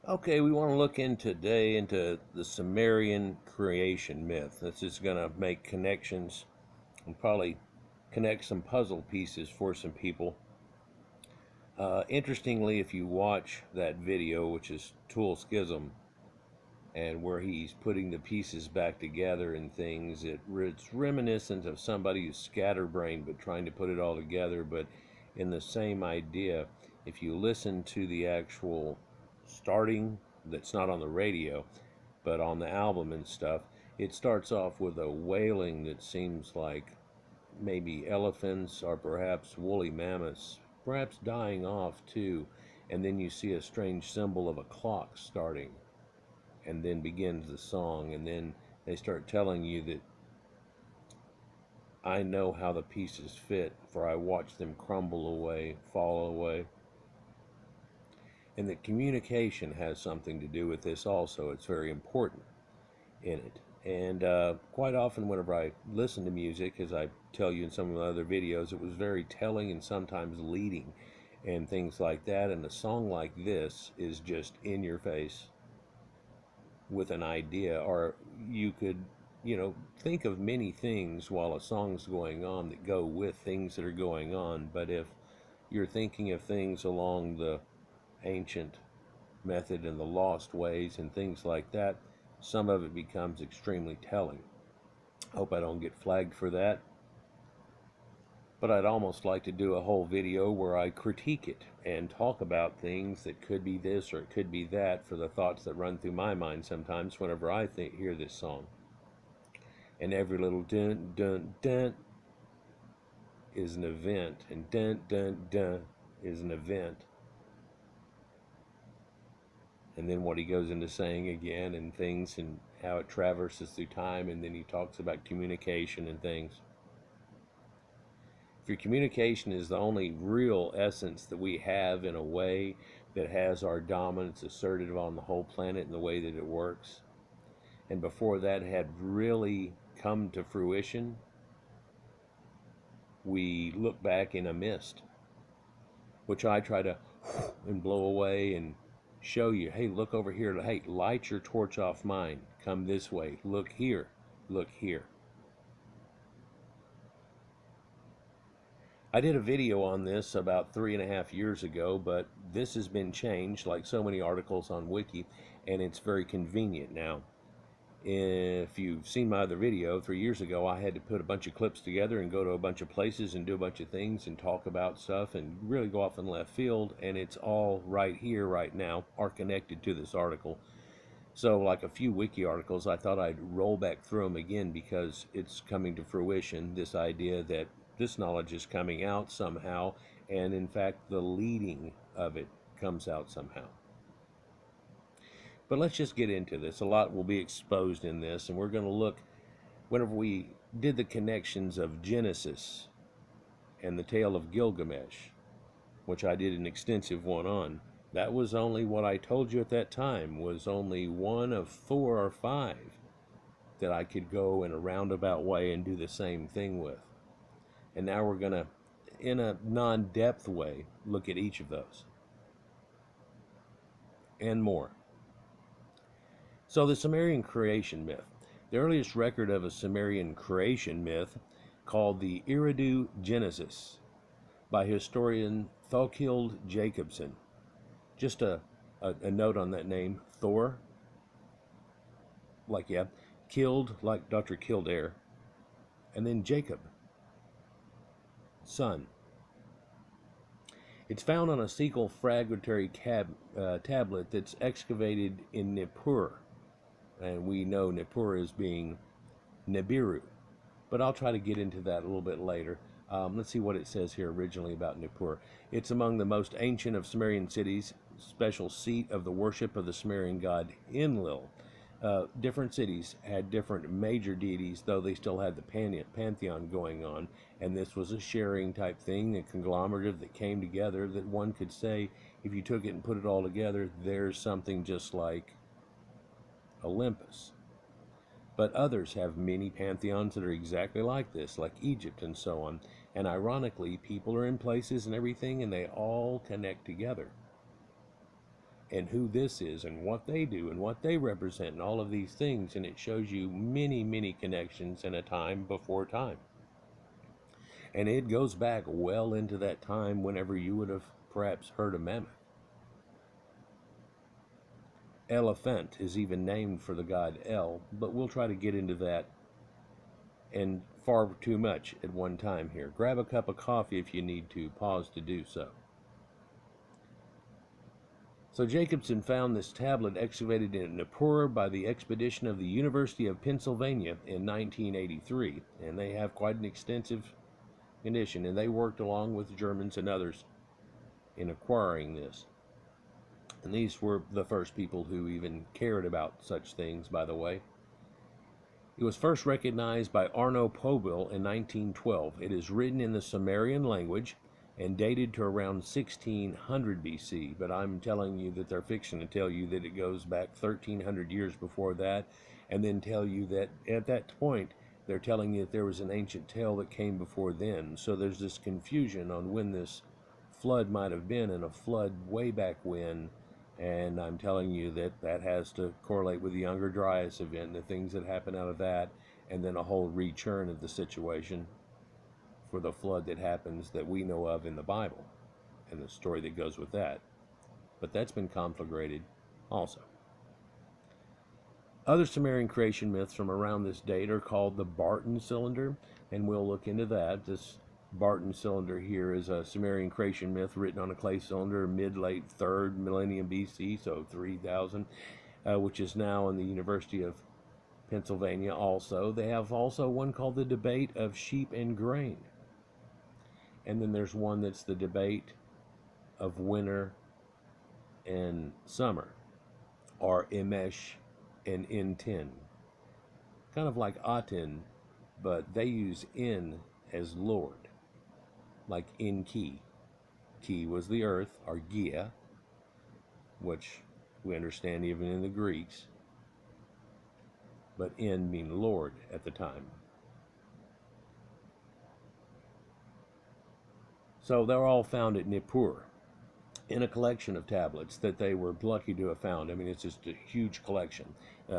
Okay, we want to look in today into the Sumerian creation myth. This is going to make connections and probably connect some puzzle pieces for some people. Interestingly, if you watch that video, which is Tool Schism, and where he's putting the pieces back together and things, it's reminiscent of somebody who's scatterbrained but trying to put it all together, but in the same idea. If you listen to the actual starting, that's not on the radio, but on the album and stuff, it starts off with a wailing that seems like maybe elephants or perhaps woolly mammoths, perhaps dying off too, and then you see a strange symbol of a clock starting, and then begins the song, and then they start telling you that I know how the pieces fit, for I watch them crumble away, fall away. And that communication has something to do with this also. It's very important in it. And quite often, whenever I listen to music, as I tell you in some of the other videos, it was very telling and sometimes leading and things like that. And a song like this is just in your face with an idea, or you could, think of many things while a song's going on that go with things that are going on. But if you're thinking of things along the ancient method and the lost ways and things like that, some of it becomes extremely telling. Hope I don't get flagged for that. But I'd almost like to do a whole video where I critique it and talk about things that could be this or it could be that, for the thoughts that run through my mind sometimes whenever I hear this song. And every little dun dun dun is an event, and dun dun dun is an event. And then what he goes into saying again and things and how it traverses through time, and then he talks about communication and things. If your communication is the only real essence that we have, in a way that has our dominance asserted on the whole planet in the way that it works, and before that had really come to fruition, we look back in a mist, which I try to and blow away and show you, hey, look over here, hey, light your torch off mine, come this way, look here, look here. I did a video on this about 3.5 years ago, but this has been changed like so many articles on Wiki, and it's very convenient now. If you've seen my other video 3 years ago, I had to put a bunch of clips together and go to a bunch of places and do a bunch of things and talk about stuff and really go off in left field, and it's all right here right now are connected to this article. So like a few wiki articles, I thought I'd roll back through them again because it's coming to fruition, this idea that this knowledge is coming out somehow, and in fact the leading of it comes out somehow. But let's just get into this. A lot will be exposed in this, and we're going to look, whenever we did the connections of Genesis and the tale of Gilgamesh, which I did an extensive one on, that was only what I told you at that time, was only one of 4 or 5 that I could go in a roundabout way and do the same thing with. And now we're going to, in a non-depth way, look at each of those and more. So the Sumerian creation myth. The earliest record of a Sumerian creation myth, called the Eridu Genesis, by historian Thorkild Jacobsen. Just a note on that name, Thor, like, yeah, killed, like Dr. Kildare, and then Jacob, son. It's found on a Sequel fragmentary tablet that's excavated in Nippur, and we know Nippur as being Nibiru, but I'll try to get into that a little bit later. Let's see what it says here originally about Nippur. It's among the most ancient of Sumerian cities, special seat of the worship of the Sumerian god Enlil. Different cities had different major deities, though they still had the pantheon going on, and this was a sharing type thing, a conglomerative that came together, that one could say, if you took it and put it all together, there's something just like Olympus. But others have many pantheons that are exactly like this, like Egypt and so on. And ironically, people are in places and everything, and they all connect together. and who this is and what they do and what they represent and all of these things, and it shows you many, many connections in a time before time. And it goes back well into that time whenever you would have perhaps heard of mammoth. Elephant is even named for the god El, but we'll try to get into that and far too much at one time here. Grab a cup of coffee if you need to. Pause to do so. So Jacobson found this tablet excavated in Nippur by the expedition of the University of Pennsylvania in 1983, and they have quite an extensive condition, and they worked along with Germans and others in acquiring this. And these were the first people who even cared about such things, by the way. It was first recognized by Arno Pobil in 1912. It is written in the Sumerian language and dated to around 1600 BC, but I'm telling you that they're fixing to tell you that it goes back 1300 years before that, and then tell you that at that point they're telling you that there was an ancient tale that came before then. So there's this confusion on when this flood might have been, and a flood way back when, and I'm telling you that that has to correlate with the Younger Dryas event, the things that happen out of that, and then a whole rechurn of the situation for the flood that happens that we know of in the Bible and the story that goes with that. But that's been conflagrated also. Other Sumerian creation myths from around this date are called the Barton cylinder, and we'll look into that. This Barton cylinder here is a Sumerian creation myth written on a clay cylinder mid-late 3rd millennium BC, so 3000, which is now in the University of Pennsylvania also. They have also one called the Debate of Sheep and Grain. And then there's one that's the Debate of Winter and Summer, or Imesh and In-10. Kind of like Aten, but they use In as Lord, like In-Ki. Ki was the earth, or Gia, which we understand even in the Greeks, but In mean Lord at the time. So they're all found at Nippur in a collection of tablets that they were lucky to have found. I mean, it's just a huge collection.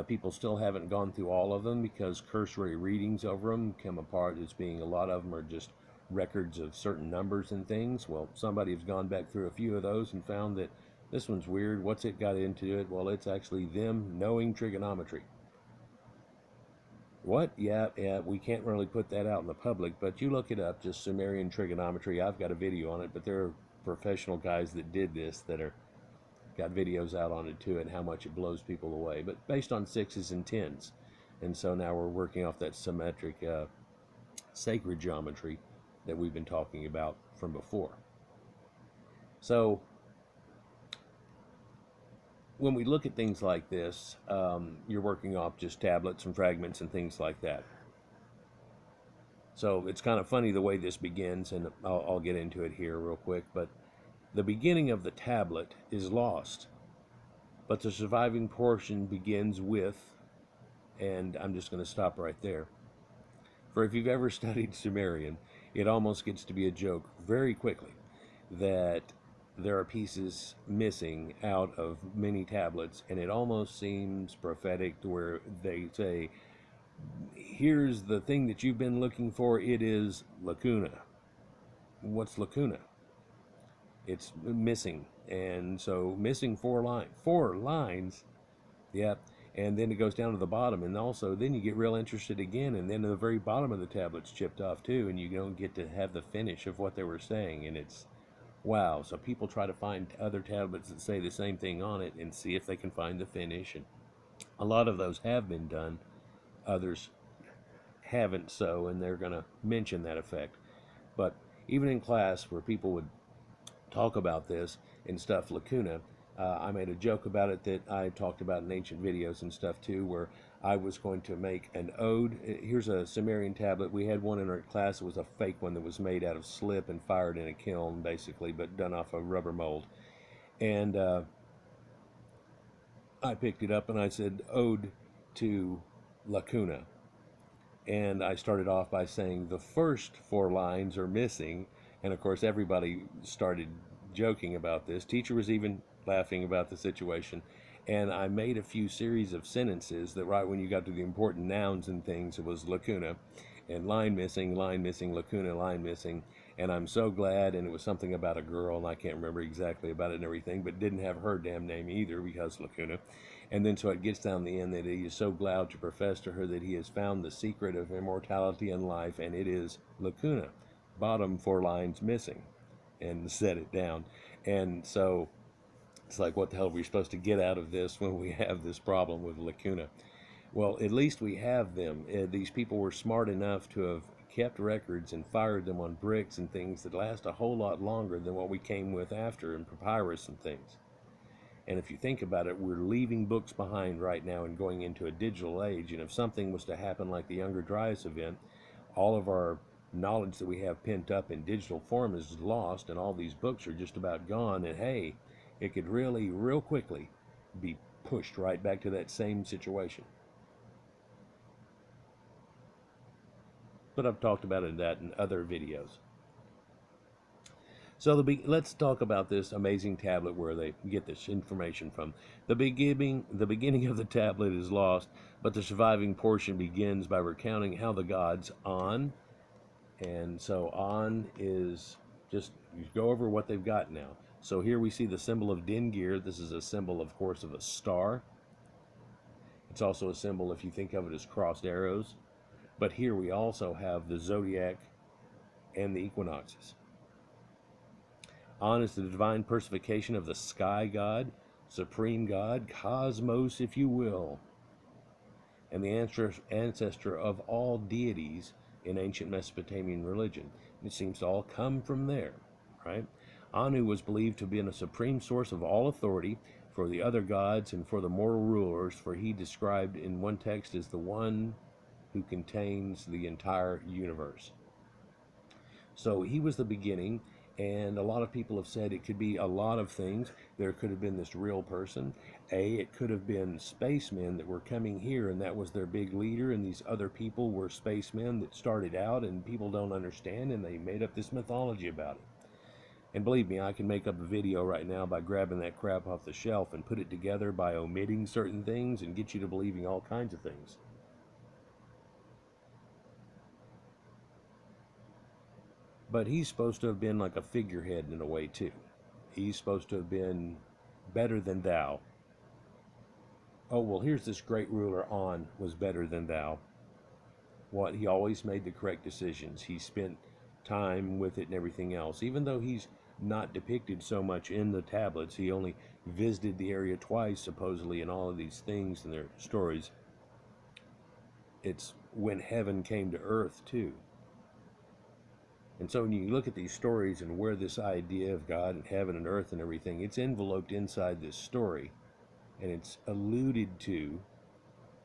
People still haven't gone through all of them because cursory readings over them come apart as being a lot of them are just records of certain numbers and things. Well, somebody has gone back through a few of those and found that this one's weird. What's it got into it? Well, it's actually them knowing trigonometry. What? Yeah, we can't really put that out in the public, but you look it up, just Sumerian trigonometry. I've got a video on it, but there are professional guys that did this that are got videos out on it too, and how much it blows people away, but based on 6s and 10s. And so now we're working off that symmetric sacred geometry that we've been talking about from before. So when we look at things like this, you're working off just tablets and fragments and things like that. So it's kind of funny the way this begins, and I'll get into it here real quick, but the beginning of the tablet is lost, but the surviving portion begins with, and I'm just going to stop right there. For if you've ever studied Sumerian, it almost gets to be a joke very quickly that there are pieces missing out of many tablets, and it almost seems prophetic to where they say, here's the thing that you've been looking for, it is lacuna. What's lacuna? It's missing, and so missing 4 lines, yep. And then it goes down to the bottom, and also then you get real interested again, and then the very bottom of the tablet's chipped off too, and you don't get to have the finish of what they were saying, and it's wow. So people try to find other tablets that say the same thing on it and see if they can find the finish, and a lot of those have been done, others haven't, so, and they're going to mention that effect. But even in class where people would talk about this and stuff, lacuna, I made a joke about it that I talked about in ancient videos and stuff too, where I was going to make an ode. Here's a Sumerian tablet. We had one in our class. It was a fake one that was made out of slip and fired in a kiln, basically, but done off a rubber mold. And I picked it up and I said, ode to lacuna. And I started off by saying the first 4 lines are missing. And of course, everybody started joking about this. Teacher was even laughing about the situation. And I made a few series of sentences that right when you got to the important nouns and things, it was lacuna, and line missing, lacuna, line missing. And I'm so glad, and it was something about a girl, and I can't remember exactly about it and everything, but didn't have her damn name either because lacuna. And then so it gets down the end that he is so glad to profess to her that he has found the secret of immortality and life, and it is lacuna, bottom 4 lines missing, and set it down. And so it's like, what the hell are we supposed to get out of this when we have this problem with lacuna? Well, at least we have them. These people were smart enough to have kept records and fired them on bricks and things that last a whole lot longer than what we came with after in papyrus and things. And if you think about it, we're leaving books behind right now and going into a digital age. And if something was to happen like the Younger Dryas event, all of our knowledge that we have pent up in digital form is lost, and all these books are just about gone. And hey, it could really, real quickly, be pushed right back to that same situation. But I've talked about that in other videos. So let's talk about this amazing tablet where they get this information from. The beginning of the tablet is lost, but the surviving portion begins by recounting how the gods On, and so On is just, you go over what they've got now. So here we see the symbol of Dingir. This is a symbol, of course, of a star. It's also a symbol, if you think of it, as crossed arrows. But here we also have the zodiac and the equinoxes. On is the divine personification of the sky god, supreme god, cosmos, if you will, and the ancestor of all deities in ancient Mesopotamian religion. It seems to all come from there, right? Anu was believed to have been a supreme source of all authority for the other gods and for the mortal rulers, for he described in one text as the one who contains the entire universe. So he was the beginning, and a lot of people have said it could be a lot of things. There could have been this real person. It could have been spacemen that were coming here, and that was their big leader, and these other people were spacemen that started out, and people don't understand, and they made up this mythology about it. And believe me, I can make up a video right now by grabbing that crap off the shelf and put it together by omitting certain things and get you to believing all kinds of things. But he's supposed to have been like a figurehead in a way too. He's supposed to have been better than thou. Oh, well, here's this great ruler On was better than thou. What? He always made the correct decisions. He spent time with it and everything else. Even though he's not depicted so much in the tablets, he only visited the area twice, supposedly, in all of these things and their stories. It's when heaven came to earth, too. And so when you look at these stories and where this idea of God and heaven and earth and everything, it's enveloped inside this story, and it's alluded to,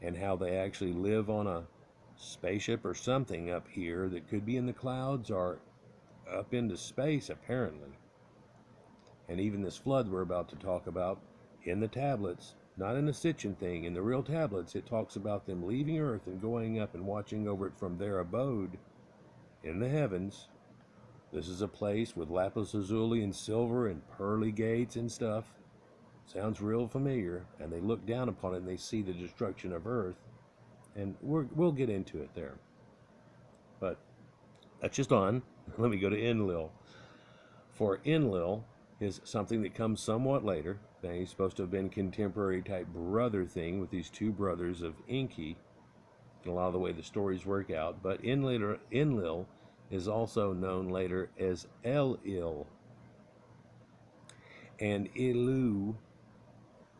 and how they actually live on a spaceship or something up here that could be in the clouds or up into space, apparently. And even this flood we're about to talk about in the tablets, not in the Sitchin thing, in the real tablets, it talks about them leaving Earth and going up and watching over it from their abode in the heavens. This is a place with lapis lazuli and silver and pearly gates and stuff. Sounds real familiar. And they look down upon it and they see the destruction of Earth. And we'll get into it there. But that's just On. Let me go to Enlil. For Enlil is something that comes somewhat later. Now, he's supposed to have been contemporary type brother thing with these two brothers of Enki. And a lot of the way the stories work out. But Enlil is also known later as El-Il. And Ilu,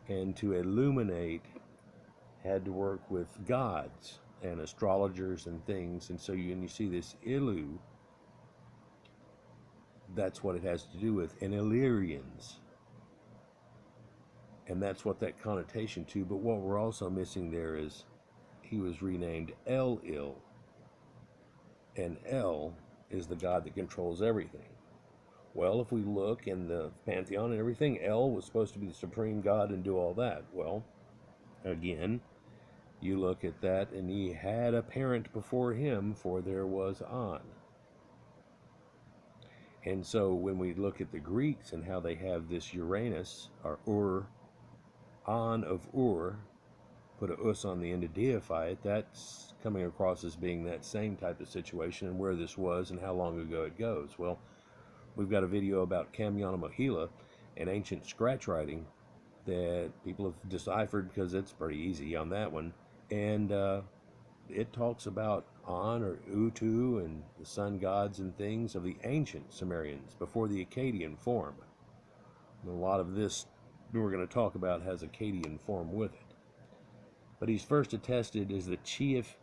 and to illuminate, had to work with gods and astrologers and things. And so when you see this Ilu, that's what it has to do with. And Illyrians. And that's what that connotation to. But what we're also missing there is he was renamed El-Il. And El is the god that controls everything. Well, if we look in the pantheon and everything, El was supposed to be the supreme god and do all that. Well, again, you look at that, and he had a parent before him, for there was On. And so when we look at the Greeks and how they have this Uranus, or Ur, An of Ur, put a us on the end to deify it, that's coming across as being that same type of situation, and where this was and how long ago it goes. Well, we've got a video about Kamyana Mohila and ancient scratch writing that people have deciphered because it's pretty easy on that one. And it talks about An or Utu and the sun gods and things of the ancient Sumerians before the Akkadian form. And a lot of this we're going to talk about has Akkadian form with it. But he's first attested as the chief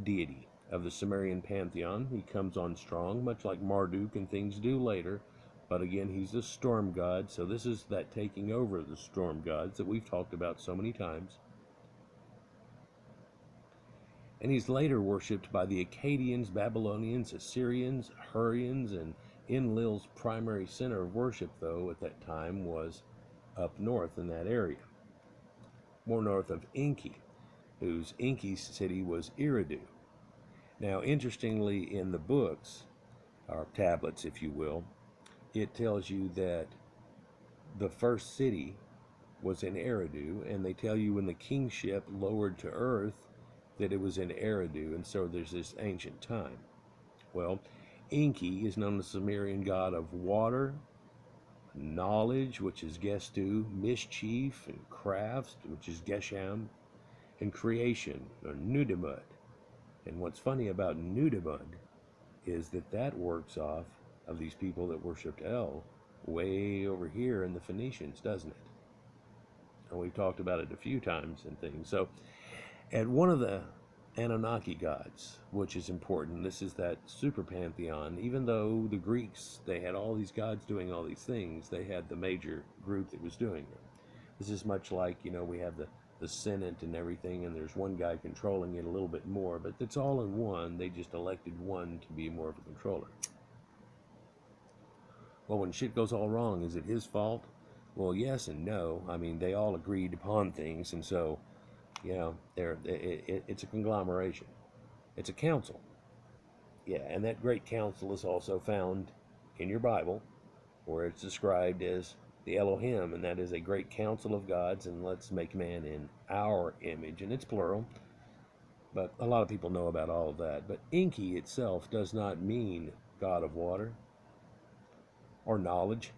deity of the Sumerian pantheon. He comes on strong, much like Marduk and things do later. But again, he's the storm god, so this is that taking over of the storm gods that we've talked about so many times. And he's later worshipped by the Akkadians, Babylonians, Assyrians, Hurrians, and Enlil's primary center of worship, though, at that time was up north in that area, more north of Enki, whose Enki city was Eridu. Now, interestingly, in the books, or tablets, if you will, it tells you that the first city was in Eridu, and they tell you when the kingship lowered to earth that it was in Eridu, and so there's this ancient time. Well, Enki is known as the Sumerian god of water, knowledge, which is Gestu, mischief, and crafts, which is Gesham, and creation, or Nudimud. And what's funny about Nudimud is that works off of these people that worshipped El way over here in the Phoenicians, doesn't it? And we've talked about it a few times and things. So at one of the Anunnaki gods, which is important, this is that super pantheon. Even though the Greeks, they had all these gods doing all these things, they had the major group that was doing it. This is much like, we have the Senate and everything, and there's one guy controlling it a little bit more, but it's all in one. They just elected one to be more of a controller. Well, when shit goes all wrong, is it his fault? Well, yes and no. I mean, they all agreed upon things, and so, it's a conglomeration. It's a council. Yeah, and that great council is also found in your Bible, where it's described as the Elohim, and that is a great council of gods, and let's make man in our image, and it's plural, but a lot of people know about all of that. But Enki itself does not mean god of water, or knowledge,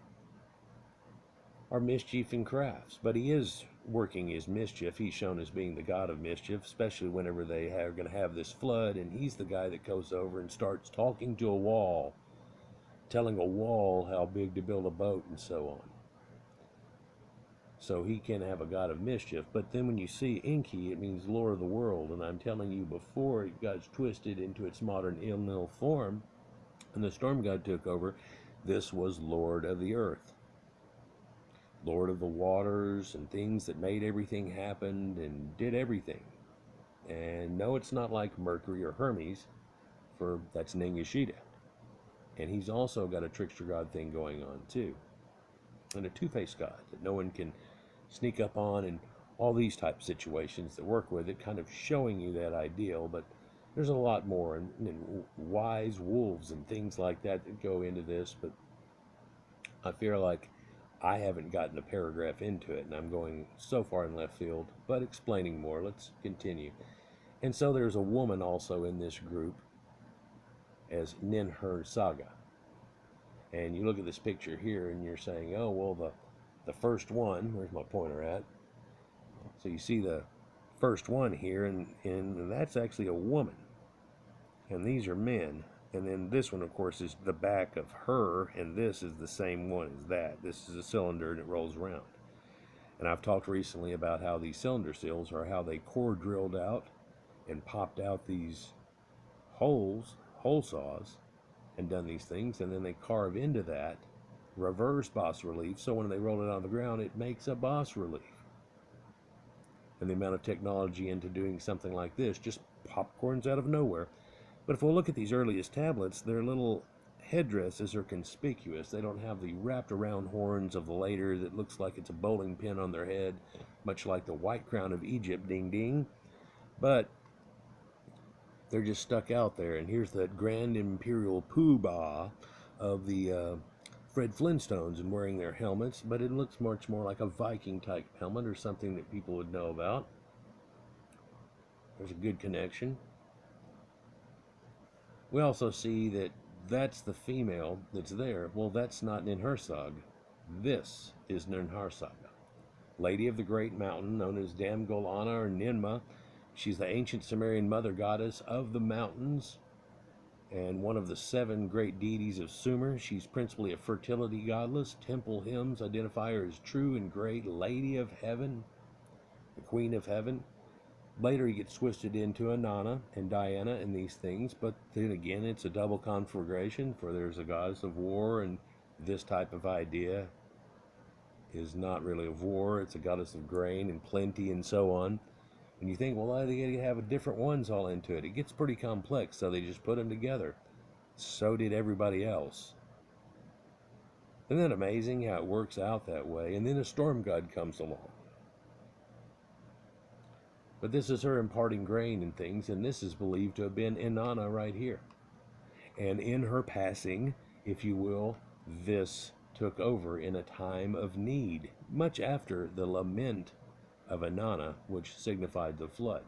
or mischief and crafts, but he is working his mischief. He's shown as being the god of mischief, especially whenever they are going to have this flood, and he's the guy that goes over and starts talking to a wall, telling a wall how big to build a boat and so on. So he can have a god of mischief, but then when you see Enki, it means Lord of the world, and I'm telling you, before it got twisted into its modern Enlil form, and the storm god took over, this was Lord of the earth, Lord of the waters, and things that made everything happen and did everything. And no, it's not like Mercury or Hermes, for that's Ningishita. And he's also got a trickster god thing going on too, and a two-faced god that no one can sneak up on, and all these type of situations that work with it, kind of showing you that ideal. But there's a lot more, and wise wolves and things like that go into this, but I feel like I haven't gotten a paragraph into it, and I'm going so far in left field, but explaining more. Let's continue. And so there's a woman also in this group as Ninhur Saga. And you look at this picture here, and you're saying, oh, well, the first one, where's my pointer at? So you see the first one here, and that's actually a woman. And these are men. And then this one, of course, is the back of her, and this is the same one as that. This is a cylinder, and it rolls around. And I've talked recently about how these cylinder seals are how they core drilled out and popped out these hole saws, and done these things, and then they carve into that reverse bas relief, so when they roll it on the ground, it makes a bas relief. And the amount of technology into doing something like this just popcorns out of nowhere. But if we'll look at these earliest tablets, their little headdresses are conspicuous. They don't have the wrapped around horns of the later that looks like it's a bowling pin on their head, much like the white crown of Egypt, ding ding. But they're just stuck out there. And here's that grand imperial poobah of the Fred Flintstones and wearing their helmets, but it looks much more like a Viking type helmet or something that people would know about. There's a good connection. We also see that that's the female that's there. Well, that's not Ninhursag. This is Ninhursag, Lady of the Great Mountain, known as Damgolana or Ninma. She's the ancient Sumerian mother goddess of the mountains and one of the 7 great deities of Sumer. She's principally a fertility goddess. Temple hymns identify her as true and great Lady of Heaven, the Queen of Heaven. Later he gets twisted into Inanna and Diana and these things, but then again it's a double conflagration, for there's a goddess of war, and this type of idea is not really of war. It's a goddess of grain and plenty and so on. And you think, well, they gotta have different ones all into it. It gets pretty complex, so they just put them together. So did everybody else. Isn't that amazing how it works out that way? And then a storm god comes along. But this is her imparting grain and things, and this is believed to have been Inanna right here. And in her passing, if you will, this took over in a time of need, much after the lament of Inanna, which signified the flood.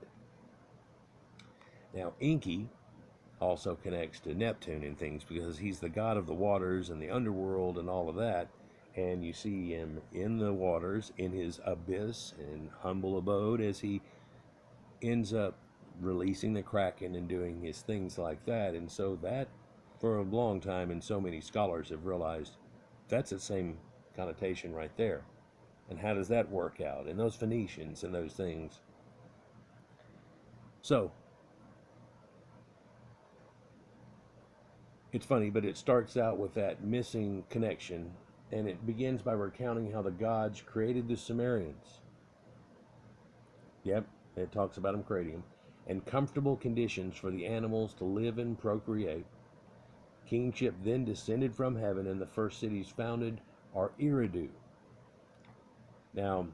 Now, Enki also connects to Neptune and things because he's the god of the waters and the underworld and all of that. And you see him in the waters, in his abyss and humble abode, as he ends up releasing the Kraken and doing his things like that. And so that, for a long time, and so many scholars have realized that's the same connotation right there. And how does that work out? And those Phoenicians and those things. So, it's funny, but it starts out with that missing connection, and it begins by recounting how the gods created the Sumerians. Yep, it talks about them creating them. And comfortable conditions for the animals to live and procreate. Kingship then descended from heaven, and the first cities founded are Eridu. Now,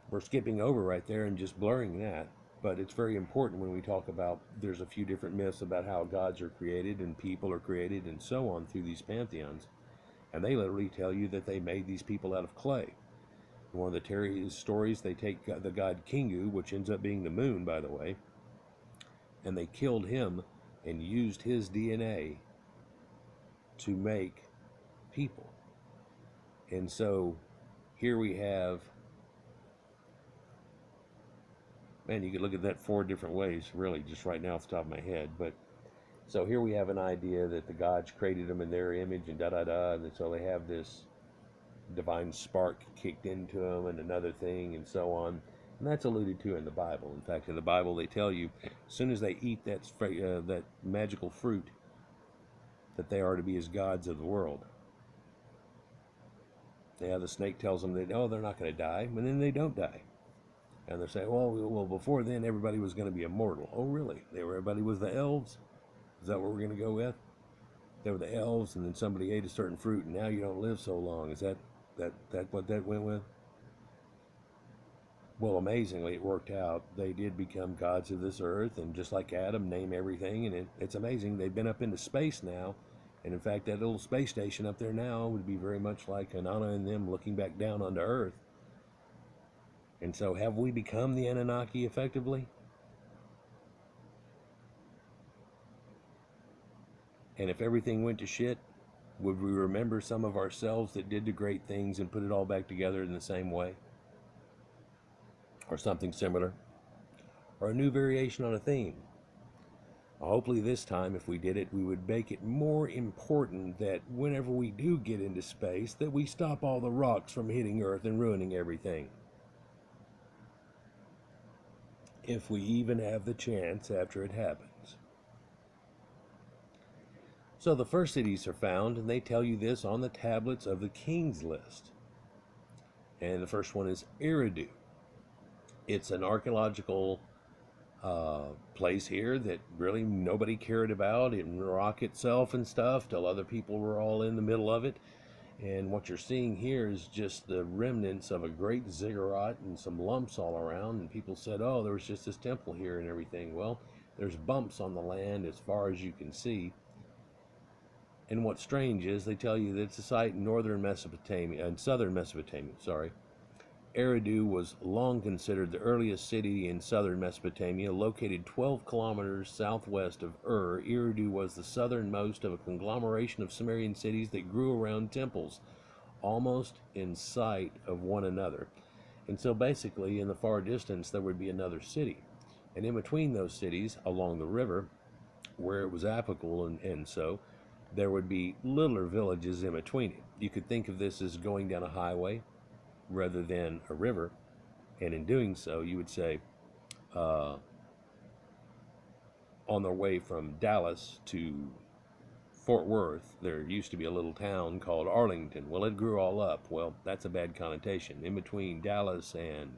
we're skipping over right there and just blurring that, but it's very important when we talk about, there's a few different myths about how gods are created and people are created and so on through these pantheons. And they literally tell you that they made these people out of clay. One of the stories, they take the god Kingu, which ends up being the moon, by the way, and they killed him and used his DNA to make people. And so here we have, man, you could look at that 4 different ways, really, just right now off the top of my head. But so here we have an idea that the gods created them in their image and da-da-da, and so they have this divine spark kicked into them and another thing and so on. And that's alluded to in the Bible. In fact, in the Bible, they tell you as soon as they eat that magical fruit, that they are to be as gods of the world. Yeah, the snake tells them that, oh, they're not going to die, and then they don't die. And they say, well, before then, everybody was going to be immortal. Oh, really? Everybody was the elves? Is that what we're going to go with? They were the elves, and then somebody ate a certain fruit, and now you don't live so long. Is that what that went with? Well, amazingly, it worked out. They did become gods of this earth, and just like Adam, name everything, and it's amazing. They've been up into space now, and in fact, that little space station up there now would be very much like Inanna and them looking back down onto Earth. And so, have we become the Anunnaki effectively? And if everything went to shit, would we remember some of ourselves that did the great things and put it all back together in the same way? Or something similar? Or a new variation on a theme? Hopefully this time, if we did it, we would make it more important that whenever we do get into space, that we stop all the rocks from hitting Earth and ruining everything. If we even have the chance after it happens. So the first cities are found, and they tell you this on the tablets of the King's List. And the first one is Eridu. It's an archaeological place here that really nobody cared about in rock itself and stuff till other people were all in the middle of it. And what you're seeing here is just the remnants of a great ziggurat and some lumps all around. And people said, oh, there was just this temple here and everything. Well, there's bumps on the land as far as you can see. And what's strange is they tell you that it's a site in southern Mesopotamia, sorry. Eridu was long considered the earliest city in southern Mesopotamia, located 12 kilometers southwest of Eridu was the southernmost of a conglomeration of Sumerian cities that grew around temples, almost in sight of one another. And so basically, in the far distance, there would be another city. And in between those cities, along the river, where it was applicable, and so, there would be littler villages in between it. You could think of this as going down a highway rather than a river. And in doing so, you would say, on their way from Dallas to Fort Worth, there used to be a little town called Arlington. Well, it grew all up. Well, that's a bad connotation. In between Dallas and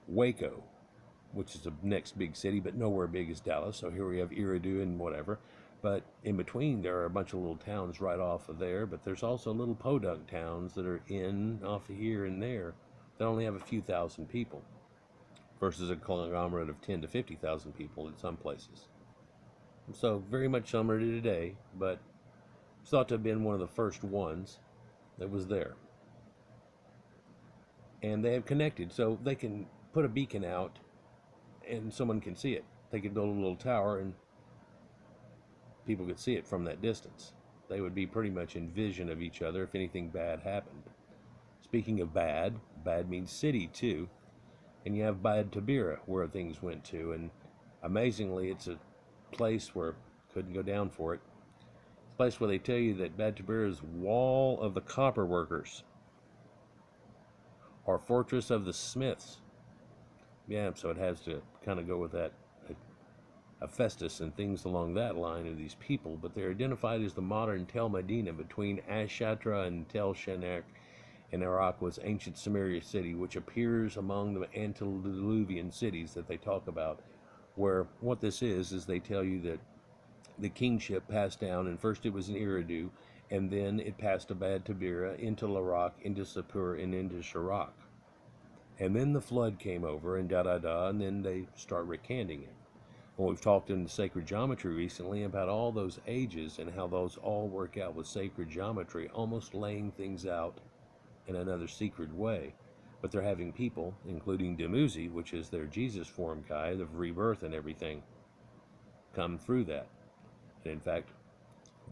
Waco, which is the next big city, but nowhere big as Dallas. So here we have Eridu and whatever. But in between, there are a bunch of little towns right off of there. But there's also little podunk towns that are off of here and there that only have a few thousand people, versus a conglomerate of 10 to 50,000 people in some places. So very much similar to today, but it's thought to have been one of the first ones that was there. And they have connected, so they can put a beacon out and someone can see it. They could build a little tower and people could see it from that distance. They would be pretty much in vision of each other if anything bad happened. Speaking of bad means city too. And you have Bad Tabira, where things went to, and amazingly, it's a place where couldn't go down for it. It's a place where they tell you that Bad Tabira is wall of the copper workers, or fortress of the smiths. Yeah, so it has to kind of go with that Hephaestus and things along that line of these people, but they're identified as the modern Tel Medina between Ashatra and Tel Shenek. And Iraq was ancient Sumerian city, which appears among the antediluvian cities that they talk about, where what this is they tell you that the kingship passed down, and first it was in Eridu, and then it passed to Bad Tabira, into Larak, into Sapur, and into Sharak. And then the flood came over, and and then they start recanting it. Well, we've talked in the sacred geometry recently about all those ages and how those all work out with sacred geometry, almost laying things out in another secret way. But they're having people, including Dumuzi, which is their Jesus form guy, the rebirth and everything, come through that. And in fact,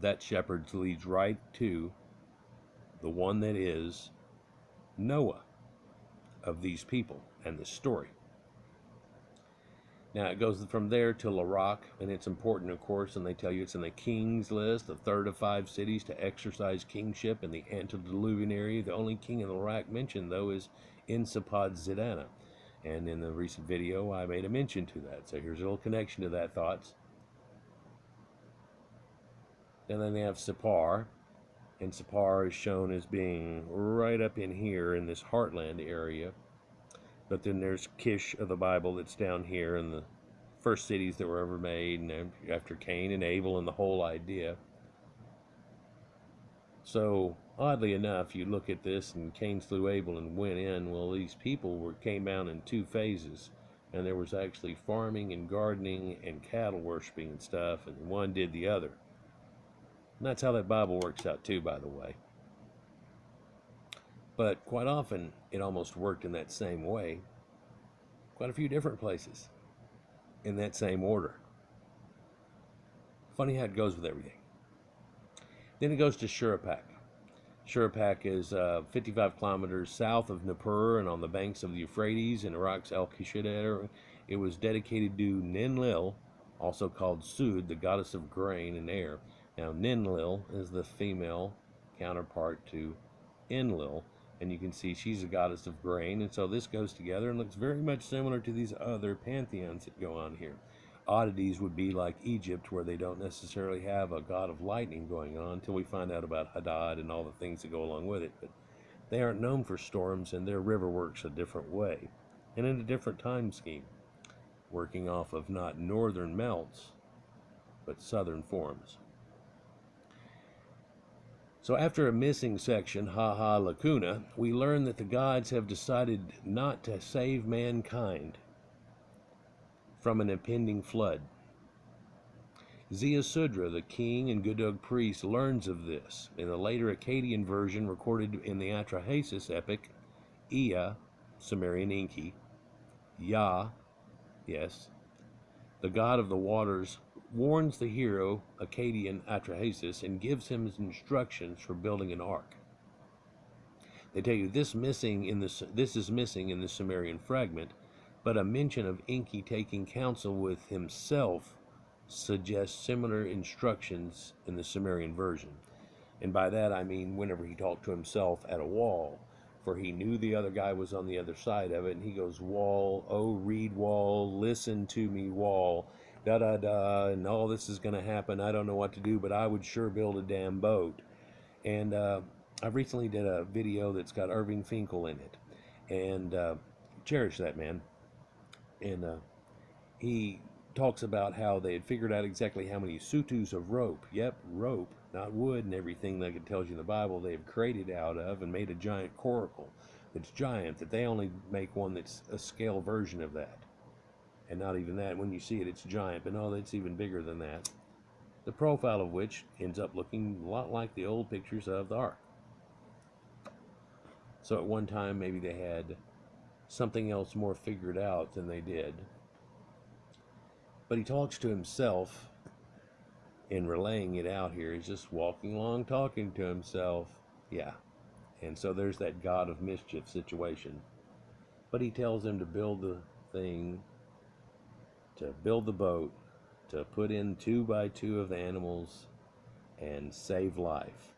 that shepherd leads right to the one that is Noah of these people and the story. Now it goes from there to Larak, and it's important, of course, and they tell you it's in the king's list, the third of 5 cities to exercise kingship in the antediluvian area. The only king in Larak mentioned, though, is Insapad Zidana. And in the recent video, I made a mention to that. So here's a little connection to that, thoughts. And then they have Sippar, and Sippar is shown as being right up in here in this heartland area. But then there's Kish of the Bible that's down here, and the first cities that were ever made, and after Cain and Abel and the whole idea. So, oddly enough, you look at this, and Cain slew Abel and went in. Well, these people came down in 2 phases, and there was actually farming and gardening and cattle worshiping and stuff, and one did the other. And that's how that Bible works out too, by the way. But quite often, it almost worked in that same way. Quite a few different places in that same order. Funny how it goes with everything. Then it goes to Shurapak. Shurapak is 55 kilometers south of Nippur and on the banks of the Euphrates in Iraq's El-Kishadar. It was dedicated to Ninlil, also called Sud, the goddess of grain and air. Now, Ninlil is the female counterpart to Enlil, and you can see she's a goddess of grain, and so this goes together and looks very much similar to these other pantheons that go on here. Oddities would be like Egypt, where they don't necessarily have a god of lightning going on until we find out about Hadad and all the things that go along with it. But they aren't known for storms, and their river works a different way and in a different time scheme, working off of not northern melts, but southern forms. So after a missing section, haha lacuna, we learn that the gods have decided not to save mankind from an impending flood. Ziusudra, the king and Gudug priest, learns of this. In the later Akkadian version recorded in the Atrahasis epic, Ea, Sumerian Enki, Yah, yes, the god of the waters, warns the hero, Akkadian Atrahasis, and gives him his instructions for building an ark. They tell you this is missing in the Sumerian fragment, but a mention of Enki taking counsel with himself suggests similar instructions in the Sumerian version. And by that I mean whenever he talked to himself at a wall, for he knew the other guy was on the other side of it, and he goes, wall, oh reed wall, listen to me wall, da da da, and all this is going to happen, I don't know what to do, but I would sure build a damn boat. And I recently did a video that's got Irving Finkel in it, and cherish that man. And he talks about how they had figured out exactly how many sutus of rope, yep, rope, not wood and everything like it tells you in the Bible, they've created out of and made a giant coracle that's giant, that they only make one that's a scale version of that. And not even that, when you see it, it's giant, but no, it's even bigger than that. The profile of which ends up looking a lot like the old pictures of the Ark. So at one time, maybe they had something else more figured out than they did. But he talks to himself in relaying it out here. He's just walking along talking to himself. Yeah. And so there's that god of mischief situation. But he tells him to build the thing, to build the boat, to put in 2 by 2 of the animals and save life.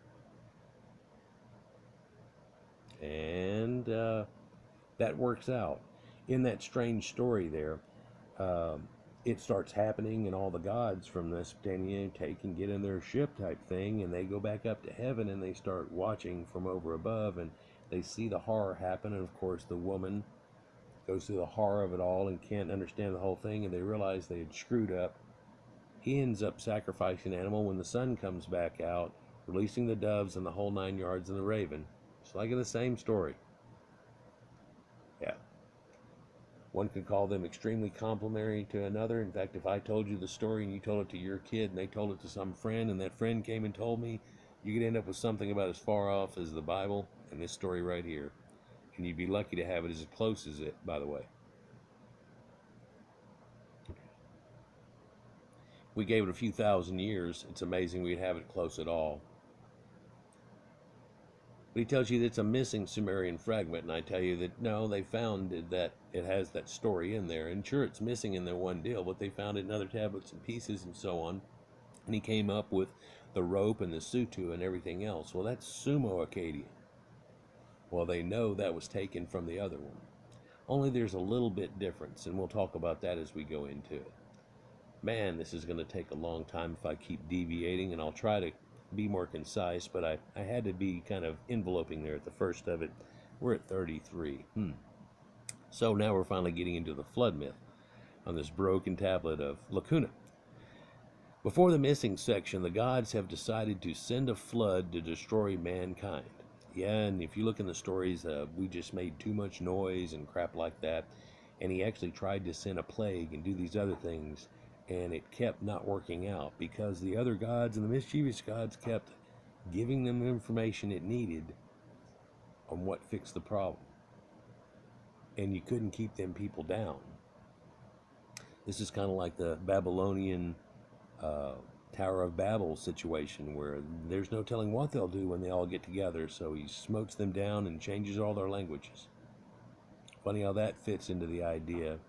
And that works out. In that strange story there, it starts happening, and all the gods from Mesopotamia take and get in their ship type thing, and they go back up to heaven, and they start watching from over above, and they see the horror happen. And of course the woman goes through the horror of it all and can't understand the whole thing, and they realize they had screwed up. He ends up sacrificing an animal when the sun comes back out, releasing the doves and the whole 9 yards and the raven. It's like in the same story. Yeah. One could call them extremely complementary to another. In fact, if I told you the story and you told it to your kid and they told it to some friend and that friend came and told me, you could end up with something about as far off as the Bible and this story right here. And you'd be lucky to have it as close as it, by the way. We gave it a few thousand years. It's amazing we'd have it close at all. But he tells you that it's a missing Sumerian fragment, and I tell you that no, they found that it has that story in there. And sure, it's missing in the one deal, but they found it in other tablets and pieces and so on. And he came up with the rope and the sutu and everything else. Well, that's Sumo-Akkadian. Well, they know that was taken from the other one. Only there's a little bit difference, and we'll talk about that as we go into it. Man, this is going to take a long time if I keep deviating, and I'll try to be more concise, but I had to be kind of enveloping there at the first of it. We're at 33. So now we're finally getting into the flood myth on this broken tablet of Lagoon. Before the missing section, the gods have decided to send a flood to destroy mankind. Yeah, and if you look in the stories, we just made too much noise and crap like that, and he actually tried to send a plague and do these other things, and it kept not working out because the other gods and the mischievous gods kept giving them the information it needed on what fixed the problem. And you couldn't keep them people down. This is kind of like the Babylonian Tower of Babel situation, where there's no telling what they'll do when they all get together, so he smokes them down and changes all their languages. Funny how that fits into the idea.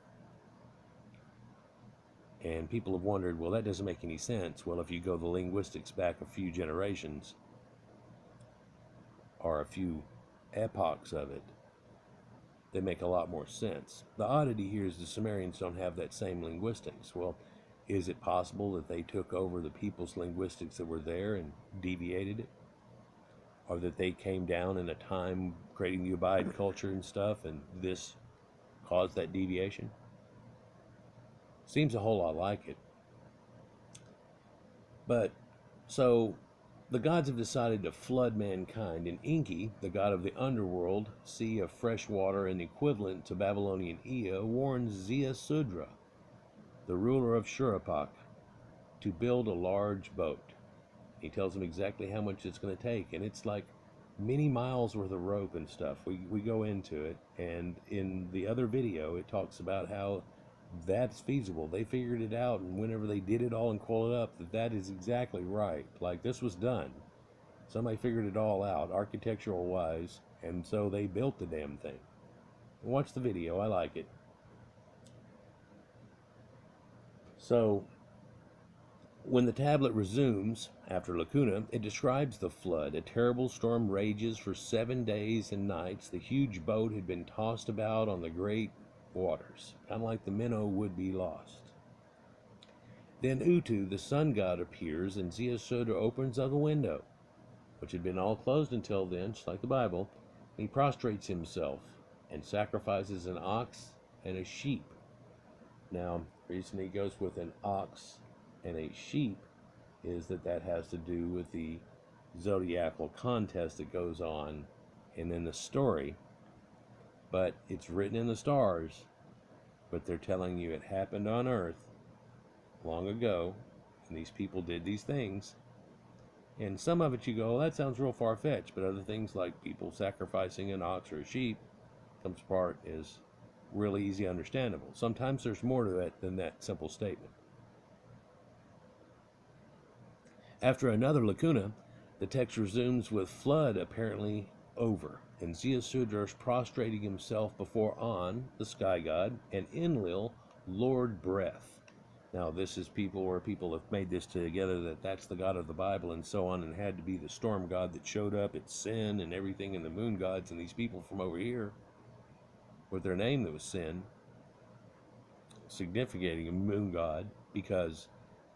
And people have wondered, well, that doesn't make any sense. Well, if you go the linguistics back a few generations, or a few epochs of it, they make a lot more sense. The oddity here is the Sumerians don't have that same linguistics. Well, is it possible that they took over the people's linguistics that were there and deviated it? Or that they came down in a time creating the Ubaid culture and stuff, and this caused that deviation? Seems a whole lot like it. But, so, the gods have decided to flood mankind, and Enki, the god of the underworld, sea of fresh water and equivalent to Babylonian Ea, warns Ziusudra, the ruler of Shuruppak, to build a large boat. He tells them exactly how much it's going to take, and it's like many miles worth of rope and stuff. We go into it, and in the other video, it talks about how that's feasible. They figured it out, and whenever they did it all and call it up, that is exactly right. Like, this was done. Somebody figured it all out, architectural wise, and so they built the damn thing. Watch the video, I like it. So, when the tablet resumes, after Lacuna, it describes the flood. A terrible storm rages for 7 days and nights. The huge boat had been tossed about on the great waters, kind of like the minnow would be lost. Then Utu, the sun god, appears, and Ziusudra opens up a window, which had been all closed until then, just like the Bible. He prostrates himself and sacrifices an ox and a sheep. Now, the reason he goes with an ox and a sheep is that has to do with the zodiacal contest that goes on and in the story. But it's written in the stars, but they're telling you it happened on Earth long ago, and these people did these things. And some of it you go, oh, that sounds real far-fetched, but other things like people sacrificing an ox or a sheep comes apart is really easy understandable. Sometimes there's more to it than that simple statement. After another lacuna, the text resumes with flood apparently over, and Ziusudra is prostrating himself before An, the sky god, and Enlil, Lord Breath. Now, this is where people have made this together, that's the god of the Bible and so on, and had to be the storm god that showed up at Sin and everything, and the moon gods and these people from over here with their name that was Sin, significating a moon god because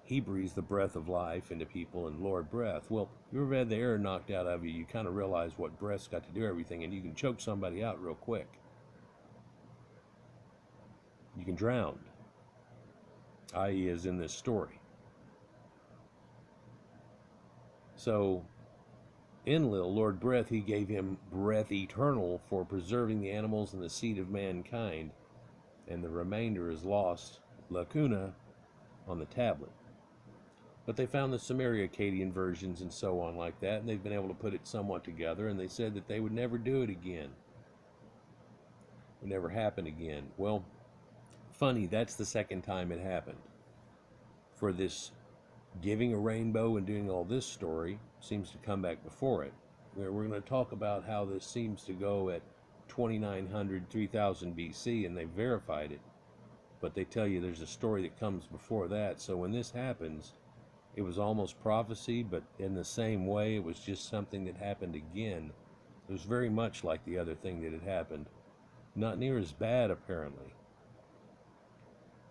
he breathes the breath of life into people, and Lord Breath. Well, if you ever had the air knocked out of you, you kind of realize what breath's got to do everything, and you can choke somebody out real quick. You can drown, i.e. as in this story. So, Enlil, Lord Breath, he gave him breath eternal for preserving the animals and the seed of mankind, and the remainder is lost, lacuna, on the tablet. But they found the Sumerian Akkadian versions and so on like that, and they've been able to put it somewhat together, and they said that they would never do it again. It would never happen again. Well, funny, that's the second time it happened. For this giving a rainbow and doing all this story seems to come back before it. We're going to talk about how this seems to go at 2900, 3000 BC, and they verified it. But they tell you there's a story that comes before that, so when this happens, it was almost prophecy, but in the same way, it was just something that happened again. It was very much like the other thing that had happened. Not near as bad, apparently.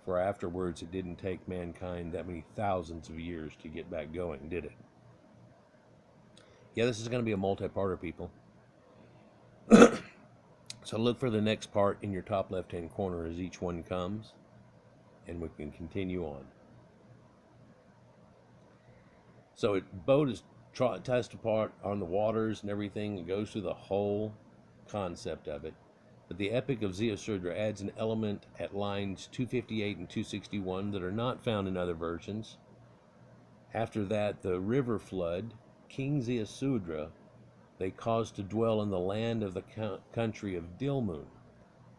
For afterwards, it didn't take mankind that many thousands of years to get back going, did it? Yeah, this is going to be a multi-parter, people. So look for the next part in your top left-hand corner as each one comes, and we can continue on. So boat is tossed apart on the waters and everything. It goes through the whole concept of it. But the Epic of Ziusudra adds an element at lines 258 and 261 that are not found in other versions. After that, the river flood, King Ziusudra, they caused to dwell in the land of the country of Dilmun.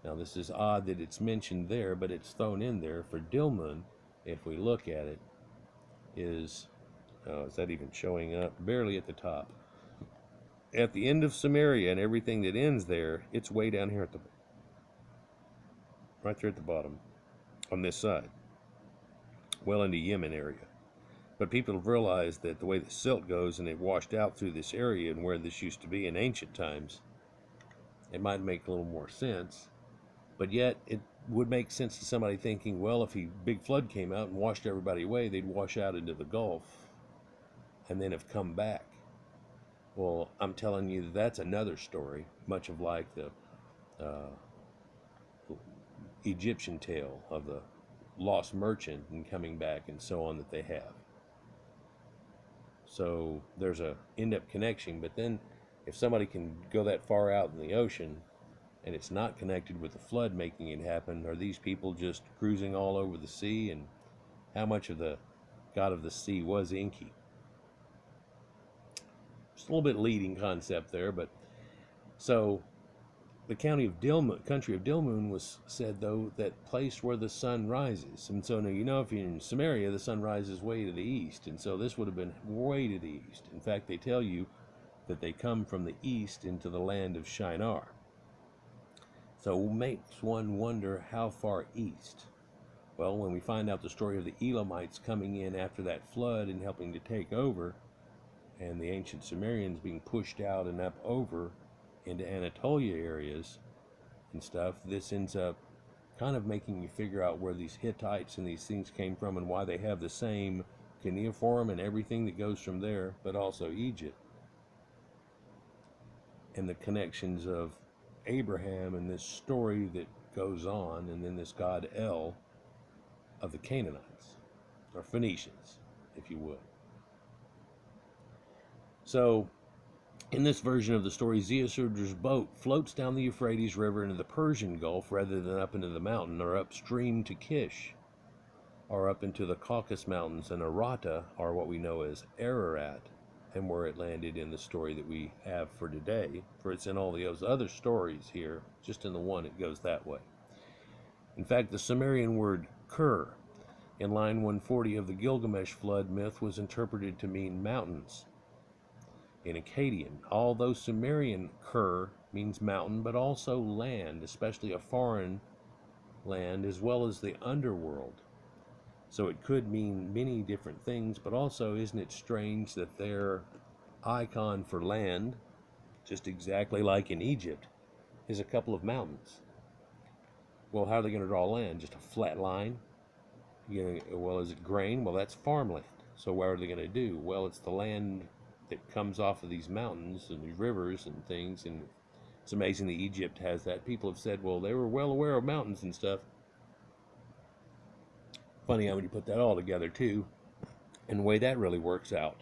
Now this is odd that it's mentioned there, but it's thrown in there for Dilmun, if we look at it, is that even showing up? Barely at the top. At the end of Sumeria and everything that ends there, it's way down here right there at the bottom, on this side, well into Yemen area. But people have realized that the way the silt goes and it washed out through this area and where this used to be in ancient times, it might make a little more sense. But yet, it would make sense to somebody thinking, well, if a big flood came out and washed everybody away, they'd wash out into the Gulf and then have come back. Well, I'm telling you that's another story, much of like the Egyptian tale of the lost merchant and coming back and so on that they have. So there's a end-up connection, but then if somebody can go that far out in the ocean and it's not connected with the flood making it happen, are these people just cruising all over the sea? And how much of the god of the sea, was Enki. Just a little bit leading concept there, but so the country of Dilmun was said, though, that place where the sun rises. And so now, you know, if you're in Samaria, the sun rises way to the east. And so this would have been way to the east. In fact, they tell you that they come from the east into the land of Shinar. So it makes one wonder how far east. Well, when we find out the story of the Elamites coming in after that flood and helping to take over, and the ancient Sumerians being pushed out and up over into Anatolia areas and stuff, this ends up kind of making you figure out where these Hittites and these things came from and why they have the same cuneiform and everything that goes from there, but also Egypt. And the connections of Abraham and this story that goes on, and then this god El of the Canaanites, or Phoenicians, if you would. So, in this version of the story, Ziusudra's boat floats down the Euphrates River into the Persian Gulf rather than up into the mountain, or upstream to Kish, or up into the Caucasus Mountains and Arata, or what we know as Ararat, and where it landed in the story that we have for today. For it's in all those other stories here, just in the one it goes that way. In fact, the Sumerian word Kur, in line 140 of the Gilgamesh flood myth, was interpreted to mean mountains. In Akkadian, although Sumerian Kur means mountain, but also land, especially a foreign land, as well as the underworld. So it could mean many different things, but also, isn't it strange that their icon for land, just exactly like in Egypt, is a couple of mountains? Well, how are they going to draw land? Just a flat line? Well, is it grain? Well, that's farmland. So what are they going to do? Well, it's the land that comes off of these mountains and these rivers and things, and it's amazing that Egypt has that. People have said, well, they were well aware of mountains and stuff. Funny how when you put that all together too, and the way that really works out.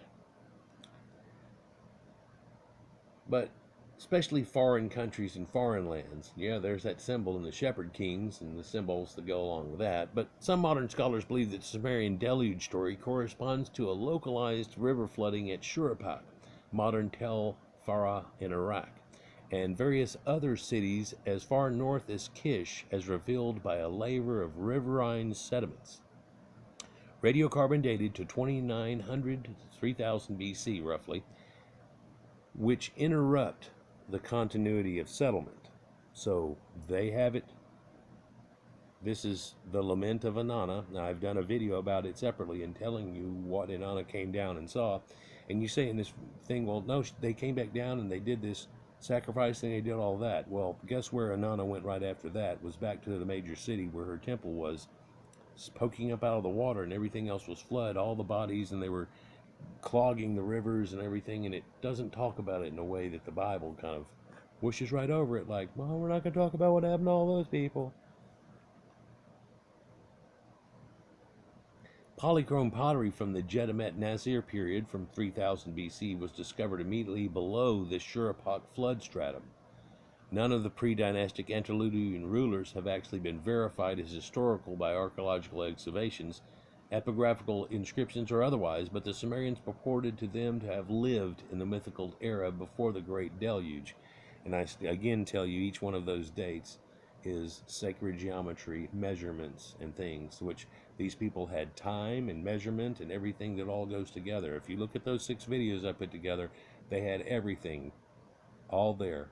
But especially foreign countries and foreign lands, yeah, there's that symbol in the Shepherd Kings and the symbols that go along with that. But some modern scholars believe that the Sumerian deluge story corresponds to a localized river flooding at Shuruppak, modern Tel Farah in Iraq, and various other cities as far north as Kish, as revealed by a layer of riverine sediments. Radiocarbon dated to 2900 to 3000 BC, roughly, which interrupt the continuity of settlement. So they have it. This is the lament of Inanna. Now, I've done a video about it separately and telling you what Inanna came down and saw. And you say in this thing, well, no, they came back down and they did this sacrifice and they did all that. Well, guess where Inanna went right after that? Was back to the major city where her temple was, poking up out of the water, and everything else was flood, all the bodies, and they were clogging the rivers and everything. And it doesn't talk about it in a way that the Bible kind of wishes right over it, like, well, we're not going to talk about what happened to all those people. Polychrome pottery from the Jeddah Nasir period from 3000 BC was discovered immediately below the Shuruppak flood stratum. None of the pre-dynastic Antediluvian rulers have actually been verified as historical by archaeological excavations, epigraphical inscriptions or otherwise, but the Sumerians purported to them to have lived in the mythical era before the Great Deluge. And I again tell you, each one of those dates is sacred geometry, measurements, and things, which these people had time and measurement and everything that all goes together. If you look at those 6 videos I put together, they had everything all there.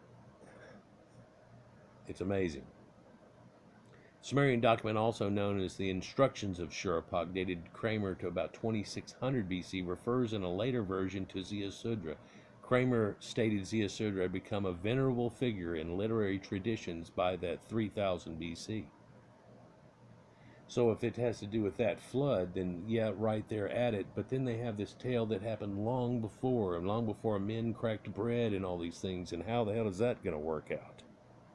It's amazing. Sumerian document, also known as the Instructions of Shuruppak, dated Kramer to about 2600 BC, refers in a later version to Ziusudra. Kramer stated Ziusudra had become a venerable figure in literary traditions by that 3000 BC. So if it has to do with that flood, then yeah, right there at it. But then they have this tale that happened long before, and long before men cracked bread and all these things. And how the hell is that going to work out?